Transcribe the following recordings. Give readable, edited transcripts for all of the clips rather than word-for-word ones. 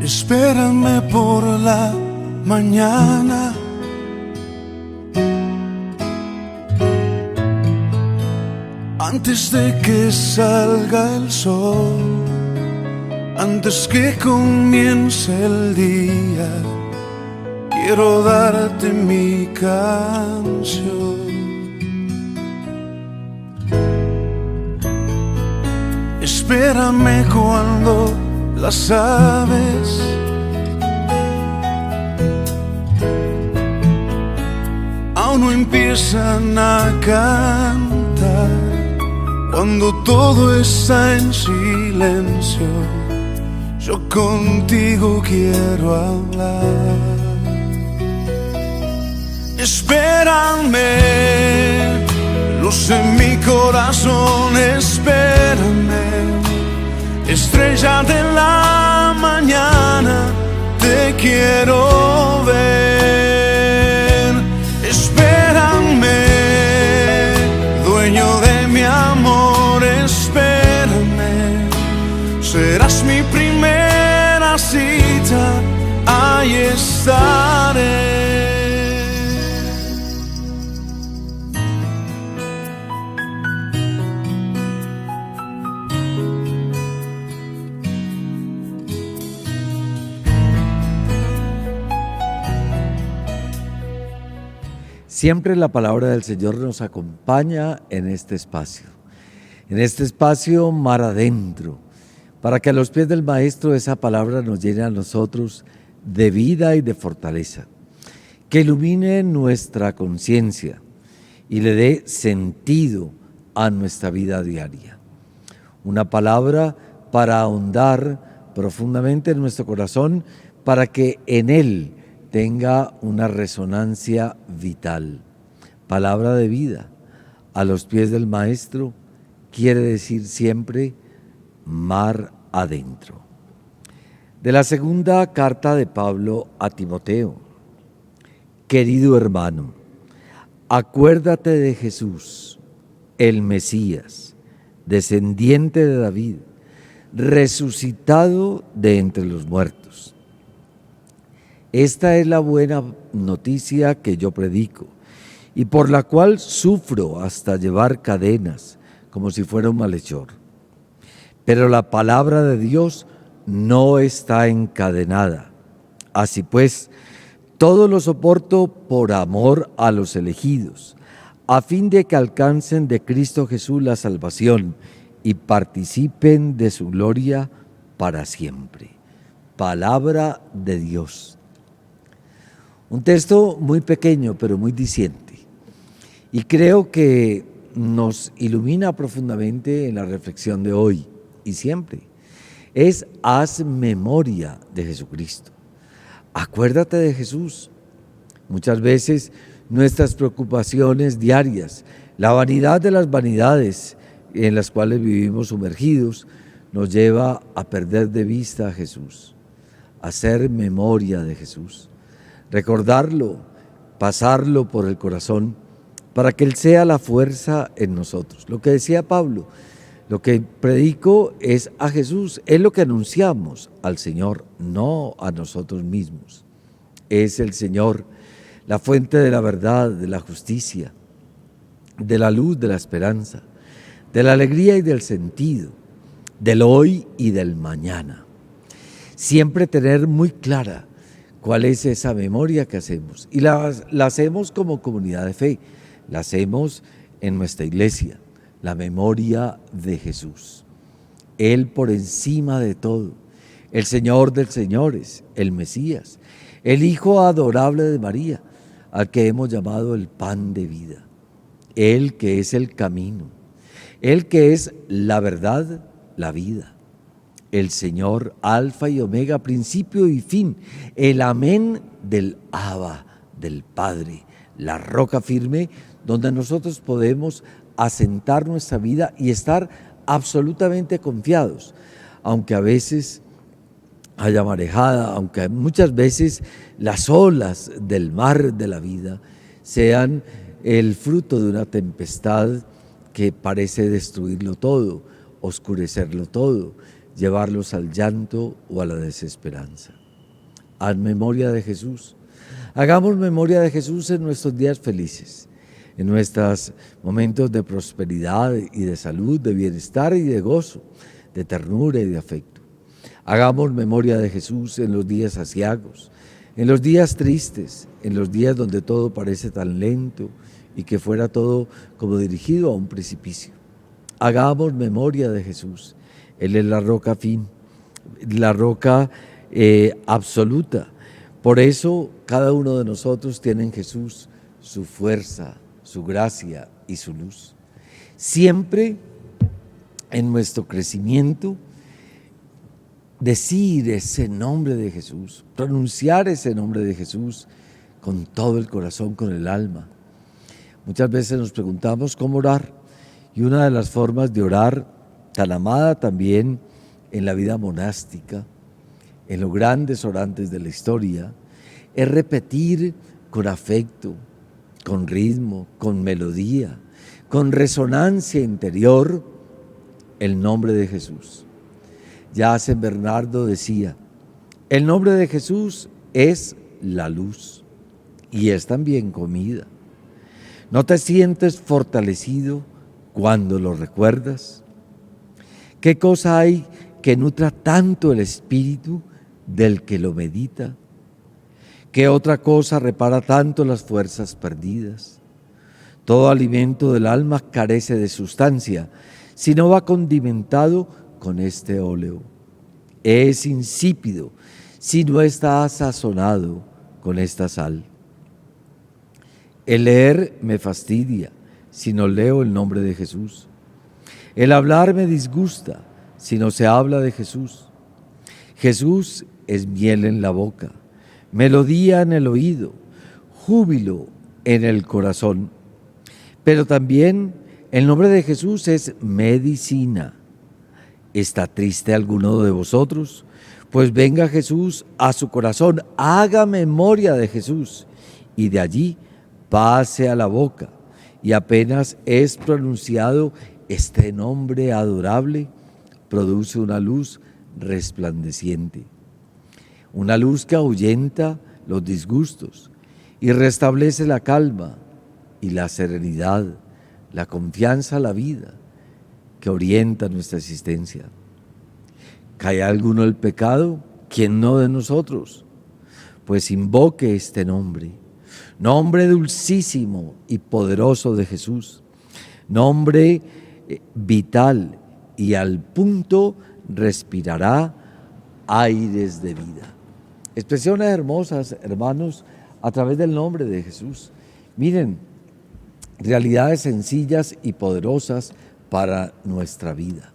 Espérame por la mañana, antes de que salga el sol, antes que comience el día, quiero darte mi canción. Espérame cuando las aves aún no empiezan a cantar, cuando todo está en silencio, yo contigo quiero hablar. Espérame, luz en mi corazón, espérame, estrella de la mañana, te quiero ver. Espérame, dueño de mi amor, espérame, serás mi primera cita, ahí estaré. Siempre la palabra del Señor nos acompaña en este espacio mar adentro, para que a los pies del Maestro esa palabra nos llene a nosotros de vida y de fortaleza, que ilumine nuestra conciencia y le dé sentido a nuestra vida diaria. Una palabra para ahondar profundamente en nuestro corazón, para que en él tenga una resonancia vital. Palabra de vida a los pies del Maestro quiere decir siempre mar adentro. De la segunda carta de Pablo a Timoteo. Querido hermano, acuérdate de Jesús, el Mesías, descendiente de David, resucitado de entre los muertos. Esta es la buena noticia que yo predico y por la cual sufro hasta llevar cadenas como si fuera un malhechor. Pero la palabra de Dios no está encadenada. Así pues, todo lo soporto por amor a los elegidos, a fin de que alcancen de Cristo Jesús la salvación y participen de su gloria para siempre. Palabra de Dios. Un texto muy pequeño, pero muy diciente. Y creo que nos ilumina profundamente en la reflexión de hoy y siempre. Es haz memoria de Jesucristo. Acuérdate de Jesús. Muchas veces nuestras preocupaciones diarias, la vanidad de las vanidades en las cuales vivimos sumergidos, nos lleva a perder de vista a Jesús, a hacer memoria de Jesús. Recordarlo, pasarlo por el corazón, para que Él sea la fuerza en nosotros. Lo que decía Pablo, lo que predico es a Jesús, es lo que anunciamos al Señor, no a nosotros mismos. Es el Señor, la fuente de la verdad, de la justicia, de la luz, de la esperanza, de la alegría y del sentido, del hoy y del mañana. Siempre tener muy clara cuál es esa memoria que hacemos. Y la hacemos como comunidad de fe, la hacemos en nuestra iglesia, la memoria de Jesús. Él por encima de todo, el Señor de señores, el Mesías, el Hijo adorable de María, al que hemos llamado el pan de vida. Él que es el camino, Él que es la verdad, la vida. El Señor, alfa y omega, principio y fin, el amén del Abba, del Padre, la roca firme donde nosotros podemos asentar nuestra vida y estar absolutamente confiados, aunque a veces haya marejada, aunque muchas veces las olas del mar de la vida sean el fruto de una tempestad que parece destruirlo todo, oscurecerlo todo, llevarlos al llanto o a la desesperanza. Haz memoria de Jesús. Hagamos memoria de Jesús en nuestros días felices, en nuestros momentos de prosperidad y de salud, de bienestar y de gozo, de ternura y de afecto. Hagamos memoria de Jesús en los días aciagos, en los días tristes, en los días donde todo parece tan lento y que fuera todo como dirigido a un precipicio. Hagamos memoria de Jesús. Él es la roca fin, la roca absoluta. Por eso cada uno de nosotros tiene en Jesús su fuerza, su gracia y su luz. Siempre en nuestro crecimiento, decir ese nombre de Jesús, pronunciar ese nombre de Jesús con todo el corazón, con el alma. Muchas veces nos preguntamos cómo orar, y una de las formas de orar, tan amada también en la vida monástica, en los grandes orantes de la historia, es repetir con afecto, con ritmo, con melodía, con resonancia interior el nombre de Jesús. Ya San Bernardo decía, el nombre de Jesús es la luz y es también comida. ¿No te sientes fortalecido cuando lo recuerdas? ¿Qué cosa hay que nutra tanto el espíritu del que lo medita? ¿Qué otra cosa repara tanto las fuerzas perdidas? Todo alimento del alma carece de sustancia si no va condimentado con este óleo. Es insípido si no está sazonado con esta sal. El leer me fastidia si no leo el nombre de Jesús. El hablar me disgusta si no se habla de Jesús. Jesús es miel en la boca, melodía en el oído, júbilo en el corazón. Pero también el nombre de Jesús es medicina. ¿Está triste alguno de vosotros? Pues venga Jesús a su corazón, haga memoria de Jesús y de allí pase a la boca. Y apenas es pronunciado este nombre adorable, produce una luz resplandeciente. Una luz que ahuyenta los disgustos y restablece la calma y la serenidad, la confianza a la vida que orienta nuestra existencia. ¿Cae alguno el pecado? ¿Quién no de nosotros? Pues invoque este nombre, nombre dulcísimo y poderoso de Jesús, nombre vital y al punto respirará aires de vida. Expresiones hermosas, hermanos, a través del nombre de Jesús. Miren, realidades sencillas y poderosas para nuestra vida.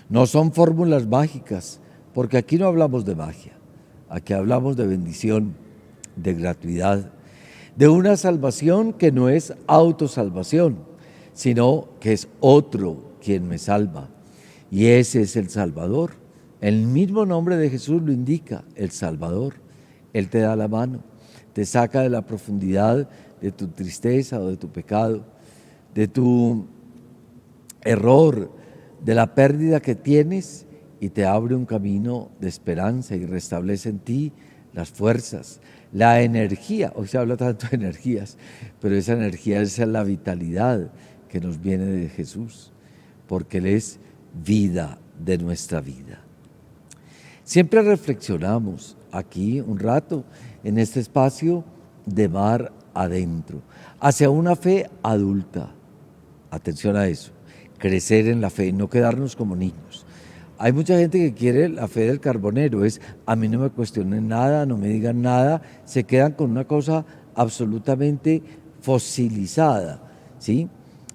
No son fórmulas mágicas, porque aquí no hablamos de magia, aquí hablamos de bendición, de gratuidad, de una salvación que no es autosalvación, sino que es otro quien me salva, y ese es el Salvador. El mismo nombre de Jesús lo indica, el Salvador. Él te da la mano, te saca de la profundidad de tu tristeza o de tu pecado, de tu error, de la pérdida que tienes, y te abre un camino de esperanza y restablece en ti las fuerzas, la energía. Hoy se habla tanto de energías, pero esa energía es la vitalidad que nos viene de Jesús, porque Él es vida de nuestra vida. Siempre reflexionamos aquí un rato en este espacio de mar adentro, hacia una fe adulta. Atención a eso, crecer en la fe, no quedarnos como niños. Hay mucha gente que quiere la fe del carbonero, es a mí no me cuestionen nada, no me digan nada, se quedan con una cosa absolutamente fosilizada, ¿sí?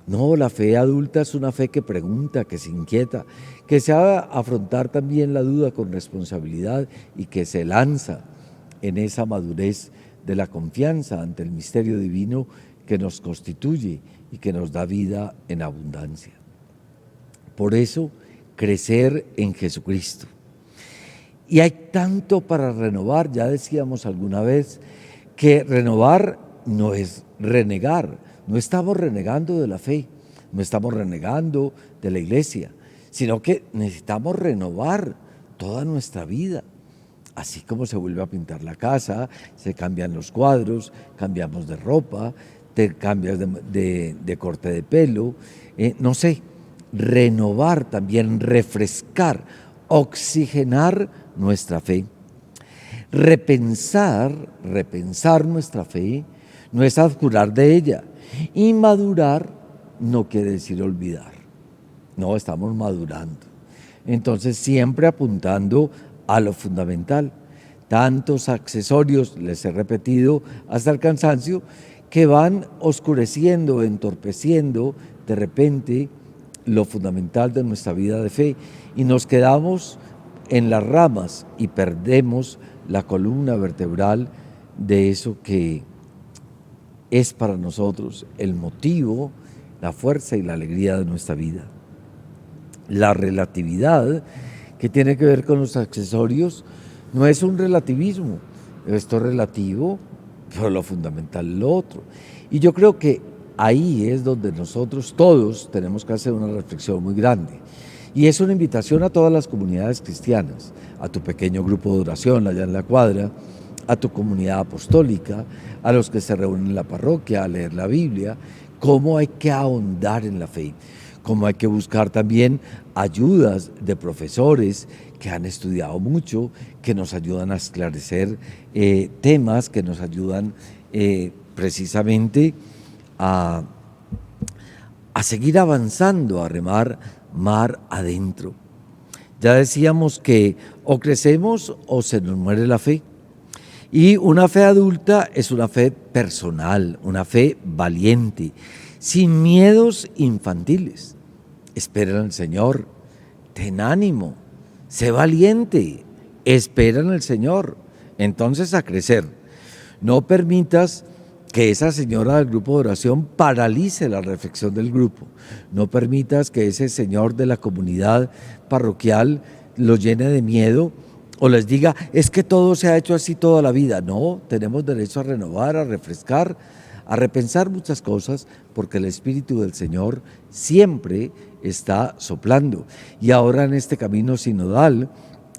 No, la fe adulta es una fe que pregunta, que se inquieta, que sabe afrontar también la duda con responsabilidad y que se lanza en esa madurez de la confianza ante el misterio divino que nos constituye y que nos da vida en abundancia. Por eso, crecer en Jesucristo. Y hay tanto para renovar, ya decíamos alguna vez, que renovar no es renegar, no estamos renegando de la fe, no estamos renegando de la iglesia, sino que necesitamos renovar toda nuestra vida. Así como se vuelve a pintar la casa, se cambian los cuadros, cambiamos de ropa, te cambias de corte de pelo, no sé, renovar también, refrescar, oxigenar nuestra fe. Repensar nuestra fe no es abjurar de ella. Y madurar no quiere decir olvidar. No, estamos madurando. Entonces siempre apuntando a lo fundamental. Tantos accesorios, les he repetido hasta el cansancio, que van oscureciendo, entorpeciendo de repente lo fundamental de nuestra vida de fe y nos quedamos en las ramas y perdemos la columna vertebral de eso que es para nosotros el motivo, la fuerza y la alegría de nuestra vida. La relatividad que tiene que ver con los accesorios no es un relativismo, esto es relativo, pero lo fundamental es lo otro. Y yo creo que ahí es donde nosotros todos tenemos que hacer una reflexión muy grande. Y es una invitación a todas las comunidades cristianas, a tu pequeño grupo de oración allá en la cuadra, a tu comunidad apostólica, a los que se reúnen en la parroquia a leer la Biblia, cómo hay que ahondar en la fe, cómo hay que buscar también ayudas de profesores que han estudiado mucho, que nos ayudan a esclarecer temas, que nos ayudan precisamente a seguir avanzando, a remar mar adentro. Ya decíamos que o crecemos o se nos muere la fe. Y una fe adulta es una fe personal, una fe valiente, sin miedos infantiles. Espera en el Señor, ten ánimo, sé valiente, espera en el Señor. Entonces a crecer. No permitas que esa señora del grupo de oración paralice la reflexión del grupo. No permitas que ese señor de la comunidad parroquial los llene de miedo o les diga, es que todo se ha hecho así toda la vida. No, tenemos derecho a renovar, a refrescar, a repensar muchas cosas, porque el Espíritu del Señor siempre está soplando. Y ahora en este camino sinodal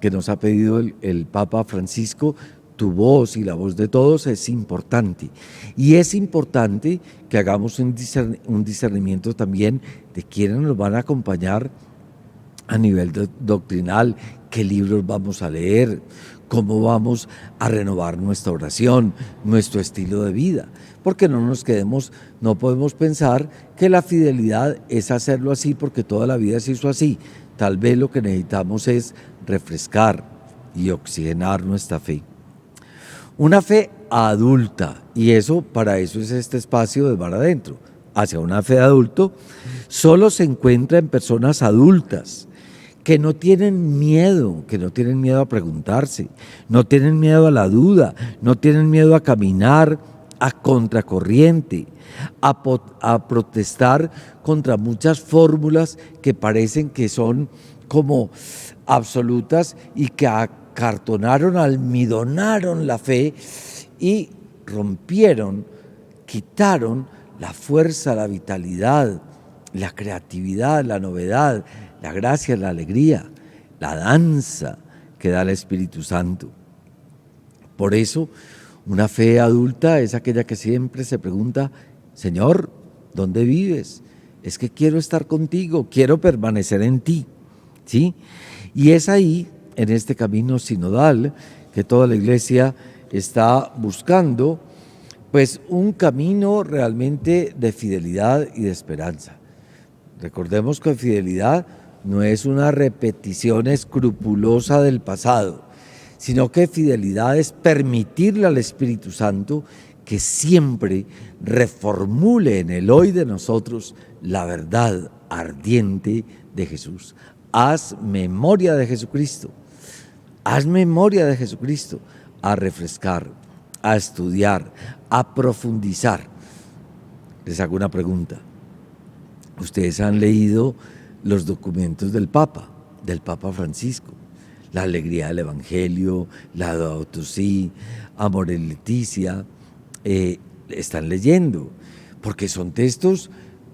que nos ha pedido el Papa Francisco, tu voz y la voz de todos es importante. Y es importante que hagamos un discernimiento también de quiénes nos van a acompañar a nivel doctrinal, qué libros vamos a leer, cómo vamos a renovar nuestra oración, nuestro estilo de vida. Porque no podemos pensar que la fidelidad es hacerlo así porque toda la vida se hizo así. Tal vez lo que necesitamos es refrescar y oxigenar nuestra fe. Una fe adulta, y para eso es este espacio de Mar Adentro. Hacia una fe de adulto solo se encuentra en personas adultas que no tienen miedo a preguntarse, no tienen miedo a la duda, no tienen miedo a caminar a contracorriente, a protestar contra muchas fórmulas que parecen que son como absolutas y que acartonaron, almidonaron la fe y rompieron, quitaron la fuerza, la vitalidad, la creatividad, la novedad, la gracia, la alegría, la danza que da el Espíritu Santo. Por eso, una fe adulta es aquella que siempre se pregunta, Señor, ¿dónde vives? Es que quiero estar contigo, quiero permanecer en ti, ¿sí? Y es ahí, en este camino sinodal, que toda la Iglesia está buscando, pues un camino realmente de fidelidad y de esperanza. Recordemos que fidelidad no es una repetición escrupulosa del pasado, sino que fidelidad es permitirle al Espíritu Santo que siempre reformule en el hoy de nosotros la verdad ardiente de Jesús. Haz memoria de Jesucristo, haz memoria de Jesucristo, a refrescar, a estudiar, a profundizar. Les hago una pregunta. Ustedes han leído los documentos del Papa Francisco, la alegría del Evangelio, la Laudato Si, Amor et Laetitia, están leyendo, porque son textos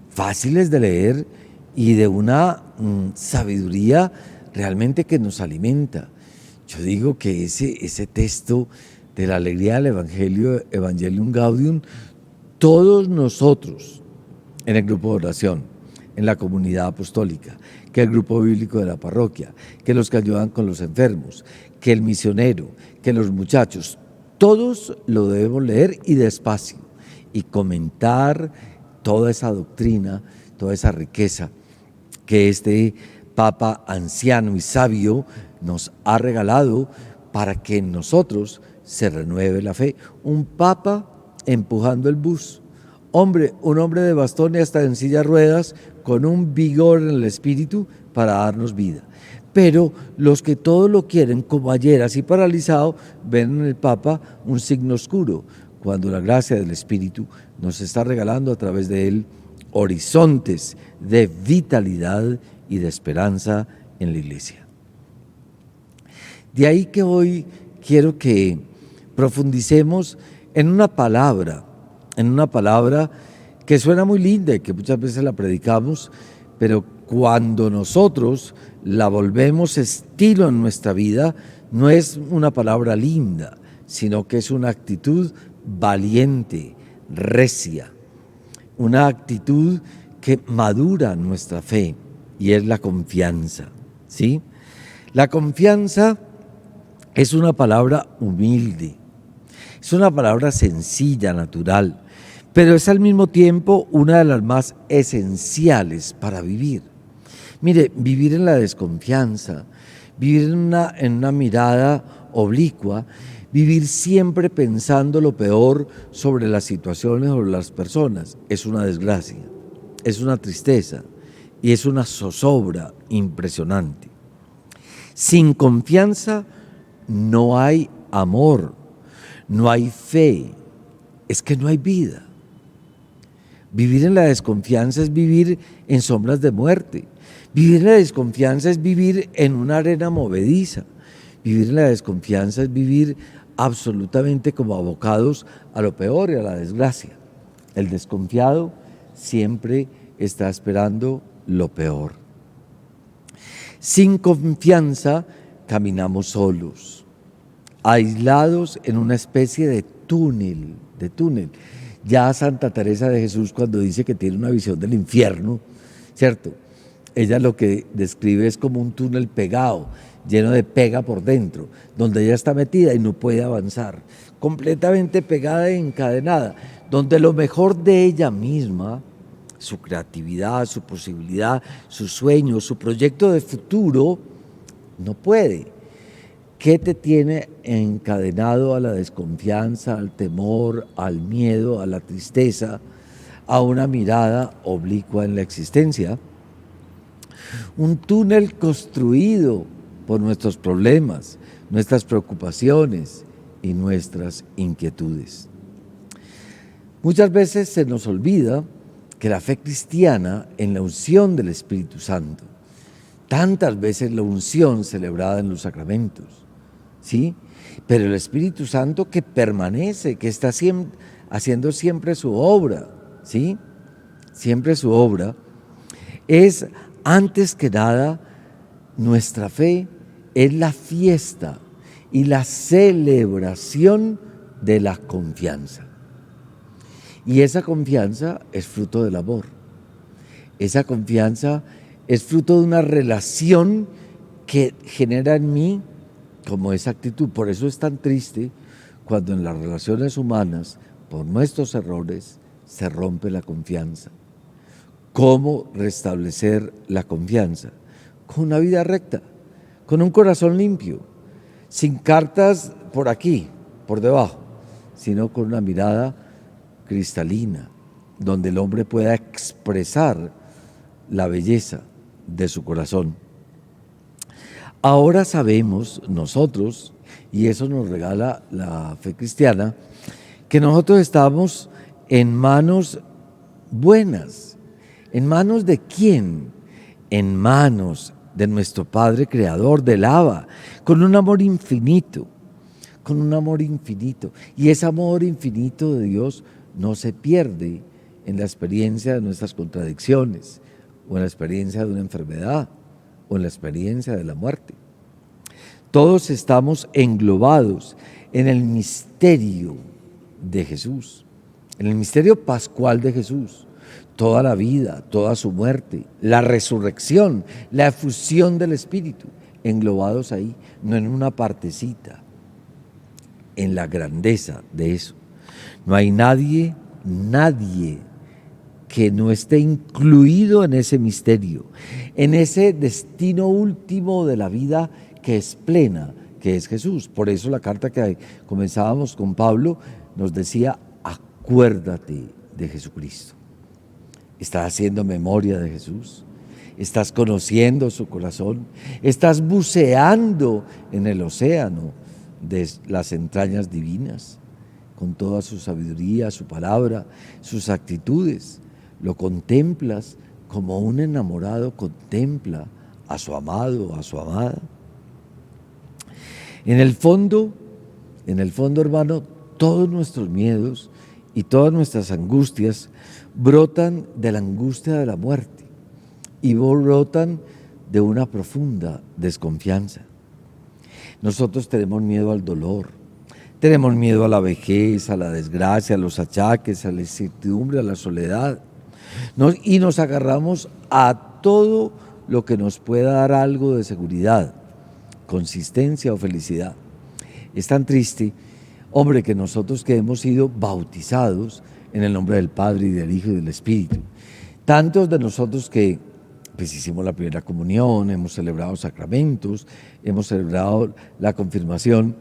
fáciles de leer y de una sabiduría realmente que nos alimenta. yo digo que ese texto de la alegría del Evangelio, Evangelium Gaudium, todos nosotros en el grupo de oración, en la comunidad apostólica, que el grupo bíblico de la parroquia, que los que ayudan con los enfermos, que el misionero, que los muchachos, todos lo debemos leer y despacio y comentar toda esa doctrina, toda esa riqueza que este Papa anciano y sabio nos ha regalado para que en nosotros se renueve la fe. Un Papa empujando el bus, un hombre de bastón y hasta en silla de ruedas, con un vigor en el espíritu para darnos vida. Pero los que todo lo quieren, como ayer, así paralizado, ven en el Papa un signo oscuro, cuando la gracia del Espíritu nos está regalando a través de él horizontes de vitalidad y de esperanza en la Iglesia. De ahí que hoy quiero que profundicemos en una palabra que suena muy linda y que muchas veces la predicamos, pero cuando nosotros la volvemos estilo en nuestra vida, no es una palabra linda, sino que es una actitud valiente, recia, una actitud que madura nuestra fe, y es la confianza, ¿sí? La confianza es una palabra humilde, es una palabra sencilla, natural, pero es al mismo tiempo una de las más esenciales para vivir. Mire, vivir en la desconfianza, vivir en una mirada oblicua, vivir siempre pensando lo peor sobre las situaciones o las personas, es una desgracia, es una tristeza y es una zozobra impresionante. Sin confianza no hay amor, no hay fe, es que no hay vida. Vivir en la desconfianza es vivir en sombras de muerte. Vivir en la desconfianza es vivir en una arena movediza. Vivir en la desconfianza es vivir absolutamente como abocados a lo peor y a la desgracia. El desconfiado siempre está esperando lo peor. Sin confianza caminamos solos, aislados en una especie de túnel. Ya Santa Teresa de Jesús, cuando dice que tiene una visión del infierno, ¿cierto? Ella lo que describe es como un túnel pegado, lleno de pega por dentro, donde ella está metida y no puede avanzar, completamente pegada e encadenada, donde lo mejor de ella misma, su creatividad, su posibilidad, sus sueños, su proyecto de futuro, no puede. ¿Qué te tiene encadenado a la desconfianza, al temor, al miedo, a la tristeza, a una mirada oblicua en la existencia? Un túnel construido por nuestros problemas, nuestras preocupaciones y nuestras inquietudes. Muchas veces se nos olvida que la fe cristiana en la unción del Espíritu Santo, tantas veces la unción celebrada en los sacramentos, ¿sí? Pero el Espíritu Santo que permanece, que está haciendo siempre su obra, ¿sí? Siempre su obra, es antes que nada nuestra fe, es la fiesta y la celebración de la confianza. Y esa confianza es fruto del amor. Esa confianza es fruto de una relación que genera en mí como esa actitud. Por eso es tan triste cuando en las relaciones humanas, por nuestros errores, se rompe la confianza. ¿Cómo restablecer la confianza? Con una vida recta, con un corazón limpio, sin cartas por aquí, por debajo, sino con una mirada cristalina, donde el hombre pueda expresar la belleza de su corazón. Ahora sabemos nosotros, y eso nos regala la fe cristiana, que nosotros estamos en manos buenas. ¿En manos de quién? En manos de nuestro Padre Creador, del Abba, con un amor infinito, con un amor infinito. Y ese amor infinito de Dios no se pierde en la experiencia de nuestras contradicciones, o en la experiencia de una enfermedad, o en la experiencia de la muerte. Todos estamos englobados en el misterio de Jesús, en el misterio pascual de Jesús. Toda la vida, toda su muerte, la resurrección, la efusión del Espíritu, englobados ahí, no en una partecita, en la grandeza de eso. No hay nadie que no esté incluido en ese misterio, en ese destino último de la vida que es plena, que es Jesús. Por eso la carta que comenzábamos con Pablo nos decía, acuérdate de Jesucristo. ¿Estás haciendo memoria de Jesús? ¿Estás conociendo su corazón? ¿Estás buceando en el océano de las entrañas divinas? Con toda su sabiduría, su palabra, sus actitudes. Lo contemplas como un enamorado contempla a su amado, a su amada. En el fondo, hermano, todos nuestros miedos y todas nuestras angustias brotan de la angustia de la muerte y brotan de una profunda desconfianza. Nosotros tenemos miedo al dolor, tenemos miedo a la vejez, a la desgracia, a los achaques, a la incertidumbre, a la soledad. Y nos agarramos a todo lo que nos pueda dar algo de seguridad, consistencia o felicidad. Es tan triste, hombre, que nosotros que hemos sido bautizados en el nombre del Padre y del Hijo y del Espíritu, tantos de nosotros que pues hicimos la primera comunión, hemos celebrado sacramentos, hemos celebrado la confirmación,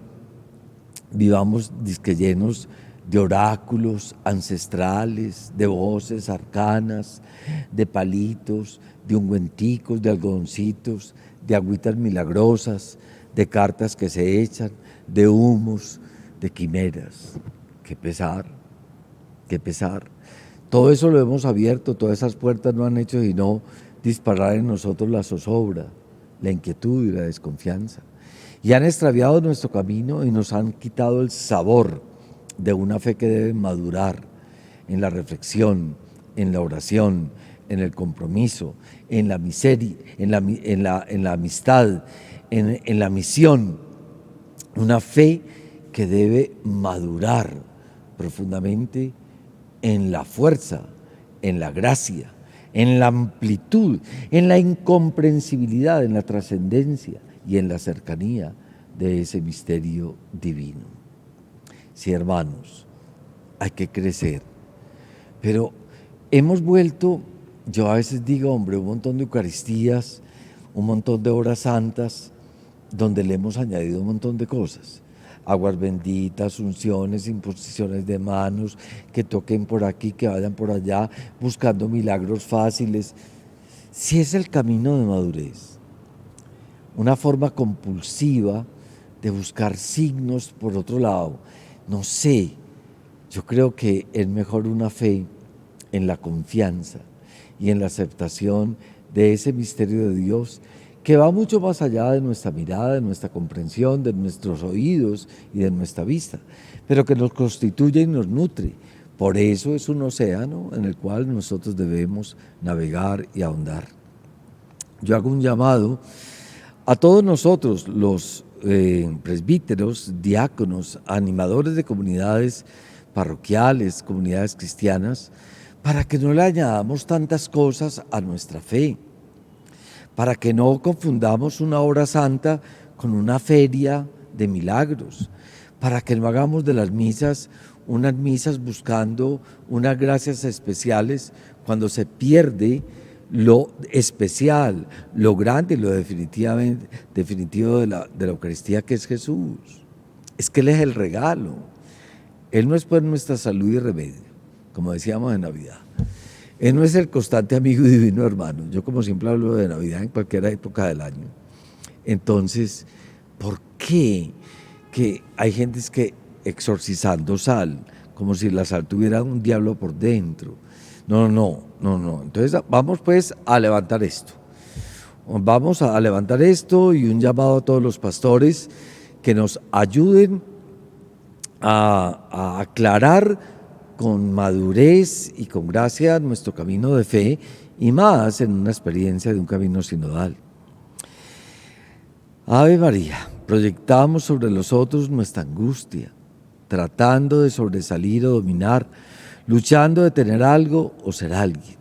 vivamos disque llenos de oráculos ancestrales, de voces arcanas, de palitos, de ungüenticos, de algodoncitos, de agüitas milagrosas, de cartas que se echan, de humos, de quimeras. Qué pesar, qué pesar. Todo eso lo hemos abierto, todas esas puertas no han hecho sino disparar en nosotros la zozobra, la inquietud y la desconfianza. Y han extraviado nuestro camino y nos han quitado el sabor de una fe que debe madurar en la reflexión, en la oración, en el compromiso, en la miseria, en la amistad, en la misión. Una fe que debe madurar profundamente en la fuerza, en la gracia, en la amplitud, en la incomprensibilidad, en la trascendencia y en la cercanía de ese misterio divino. Sí, hermanos, hay que crecer, pero hemos vuelto, yo a veces digo, hombre, un montón de Eucaristías, un montón de horas santas, donde le hemos añadido un montón de cosas. Aguas benditas, unciones, imposiciones de manos, que toquen por aquí, que vayan por allá, buscando milagros fáciles. Si es el camino de madurez, una forma compulsiva de buscar signos por otro lado, no sé, yo creo que es mejor una fe en la confianza y en la aceptación de ese misterio de Dios que va mucho más allá de nuestra mirada, de nuestra comprensión, de nuestros oídos y de nuestra vista, pero que nos constituye y nos nutre. Por eso es un océano en el cual nosotros debemos navegar y ahondar. Yo hago un llamado a todos nosotros, los presbíteros, diáconos, animadores de comunidades parroquiales, comunidades cristianas, para que no le añadamos tantas cosas a nuestra fe, para que no confundamos una hora santa con una feria de milagros, para que no hagamos de las misas unas misas buscando unas gracias especiales cuando se pierde lo especial, lo grande y lo definitivo de la Eucaristía, que es Jesús. Es que Él es el regalo. Él no es por nuestra salud y remedio, como decíamos en Navidad. Él no es el constante amigo y divino hermano. Yo como siempre hablo de Navidad en cualquier época del año. Entonces, ¿por qué que hay gente que exorcizando sal, como si la sal tuviera un diablo por dentro? No. Entonces vamos pues a levantar esto. Vamos a levantar esto y un llamado a todos los pastores que nos ayuden a aclarar con madurez y con gracia nuestro camino de fe y más en una experiencia de un camino sinodal. Ave María. proyectamos sobre los otros nuestra angustia, tratando de sobresalir o dominar, luchando de tener algo o ser alguien.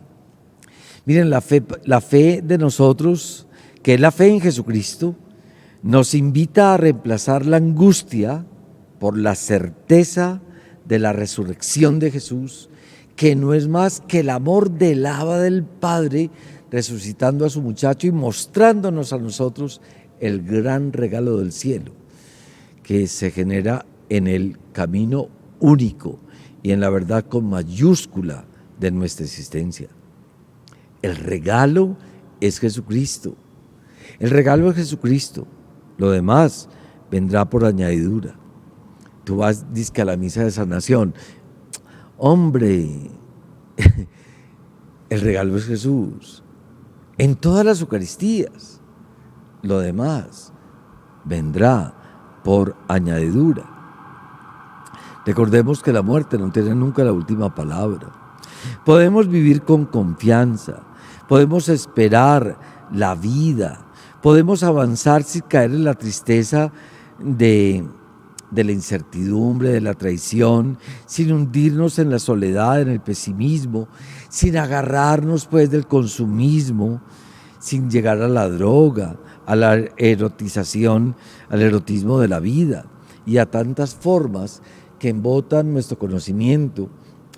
Miren, la fe de nosotros, que es la fe en Jesucristo, nos invita a reemplazar la angustia por la certeza de la resurrección de Jesús, que no es más que el amor del Abba del Padre resucitando a su muchacho y mostrándonos a nosotros el gran regalo del cielo, que se genera en el camino único y en la verdad con mayúscula de nuestra existencia. El regalo es Jesucristo. El regalo es Jesucristo. Lo demás vendrá por añadidura. Tú vas, dizque a la misa de sanación. Hombre, el regalo es Jesús. En todas las Eucaristías. Lo demás vendrá por añadidura. Recordemos que la muerte no tiene nunca la última palabra. Podemos vivir con confianza, podemos esperar la vida, podemos avanzar sin caer en la tristeza de la incertidumbre, de la traición, sin hundirnos en la soledad, en el pesimismo, sin agarrarnos pues del consumismo, sin llegar a la droga, a la erotización, al erotismo de la vida y a tantas formas que embotan nuestro conocimiento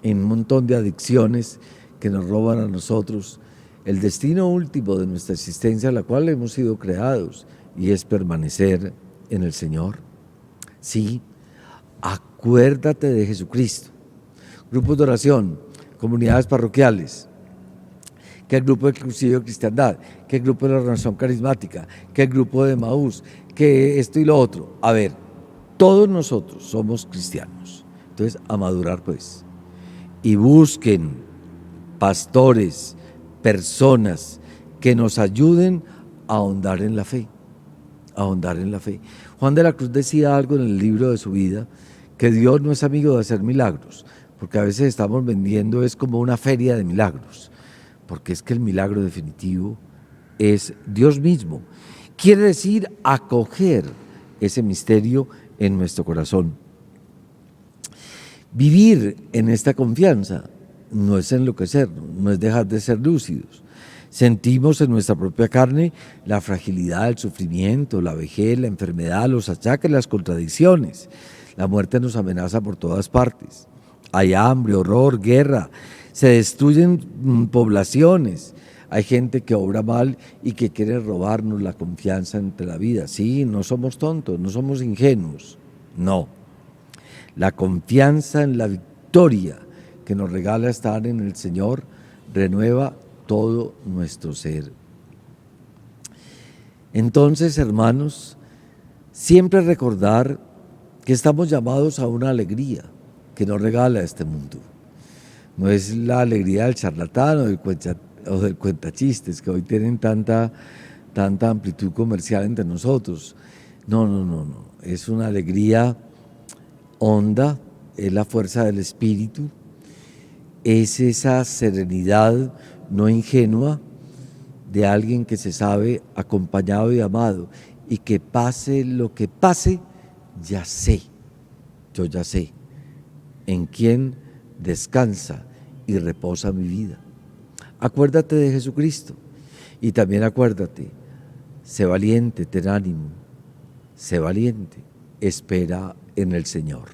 en un montón de adicciones que nos roban a nosotros el destino último de nuestra existencia, a la cual hemos sido creados, y es permanecer en el Señor. Sí, acuérdate de Jesucristo. Grupos de oración, comunidades parroquiales, que el grupo exclusivo de cristiandad, que el grupo de la renovación carismática, que el grupo de Emaús, que esto y lo otro. A ver, todos nosotros somos cristianos. Entonces, a madurar pues. Y busquen pastores, personas que nos ayuden a ahondar en la fe. A ahondar en la fe. Juan de la Cruz decía algo en el libro de su vida, que Dios no es amigo de hacer milagros, porque a veces estamos vendiendo, es como una feria de milagros, porque es que el milagro definitivo es Dios mismo. Quiere decir acoger ese misterio en nuestro corazón. Vivir en esta confianza no es enloquecernos, no es dejar de ser lúcidos. Sentimos en nuestra propia carne la fragilidad, el sufrimiento, la vejez, la enfermedad, los achaques, las contradicciones. La muerte nos amenaza por todas partes. Hay hambre, horror, guerra, se destruyen poblaciones. Hay gente que obra mal y que quiere robarnos la confianza entre la vida. Sí, no somos tontos, no somos ingenuos. No. La confianza en la victoria que nos regala estar en el Señor renueva todo nuestro ser. Entonces, hermanos, siempre recordar que estamos llamados a una alegría que nos regala este mundo. No es la alegría del charlatán o del cuentachistes, que hoy tienen tanta amplitud comercial entre nosotros. No. Es una alegría honda, es la fuerza del espíritu, es esa serenidad no ingenua de alguien que se sabe acompañado y amado, y que pase lo que pase, yo ya sé en quién descansa y reposa mi vida. Acuérdate de Jesucristo y también acuérdate, sé valiente, ten ánimo, sé valiente, espera en el Señor.